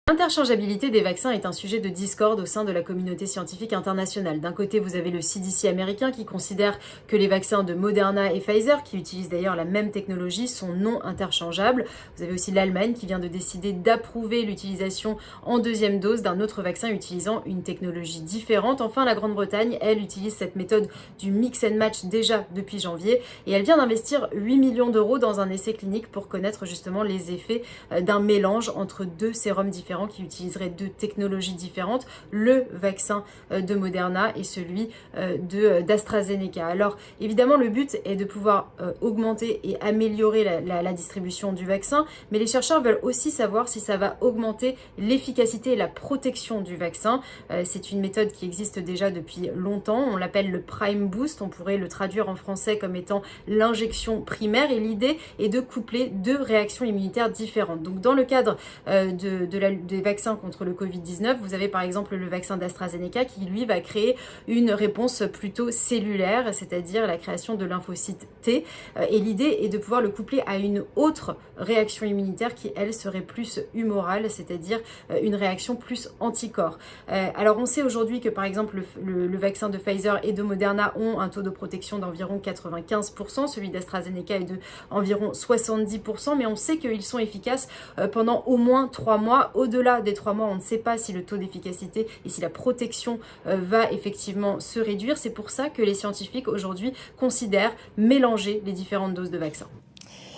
L'interchangeabilité des vaccins est un sujet de discorde au sein de la communauté scientifique internationale. D'un côté, vous avez le CDC américain qui considère que les vaccins de Moderna et Pfizer, qui utilisent d'ailleurs la même technologie, sont non interchangeables. Vous avez aussi l'Allemagne qui vient de décider d'approuver l'utilisation en deuxième dose d'un autre vaccin utilisant une technologie différente. Enfin, la Grande-Bretagne, elle, utilise cette méthode du mix and match déjà depuis janvier et elle vient d'investir 8 millions d'euros dans un essai clinique pour connaître justement les effets d'un mélange entre deux sérums différents qui utiliseraient deux technologies différentes, le vaccin de Moderna et celui d'AstraZeneca. Alors évidemment le but est de pouvoir augmenter et améliorer la distribution du vaccin, mais les chercheurs veulent aussi savoir si ça va augmenter l'efficacité et la protection du vaccin. C'est une méthode qui existe déjà depuis longtemps, on l'appelle le Prime Boost, on pourrait le traduire en français comme étant l'injection primaire et l'idée est de coupler deux réactions immunitaires différentes. Donc dans le cadre des vaccins contre le Covid-19, vous avez par exemple le vaccin d'AstraZeneca qui lui va créer une réponse plutôt cellulaire, c'est-à-dire la création de lymphocytes T. Et l'idée est de pouvoir le coupler à une autre réaction immunitaire qui, elle, serait plus humorale, c'est-à-dire une réaction plus anticorps. Alors on sait aujourd'hui que par exemple le vaccin de Pfizer et de Moderna ont un taux de protection d'environ 95%, celui d'AstraZeneca est de environ 70%, mais on sait qu'ils sont efficaces pendant au moins 3 mois. Au-delà des 3 mois, on ne sait pas si le taux d'efficacité et si la protection va effectivement se réduire. C'est pour ça que les scientifiques aujourd'hui considèrent mélanger les différentes doses de vaccins.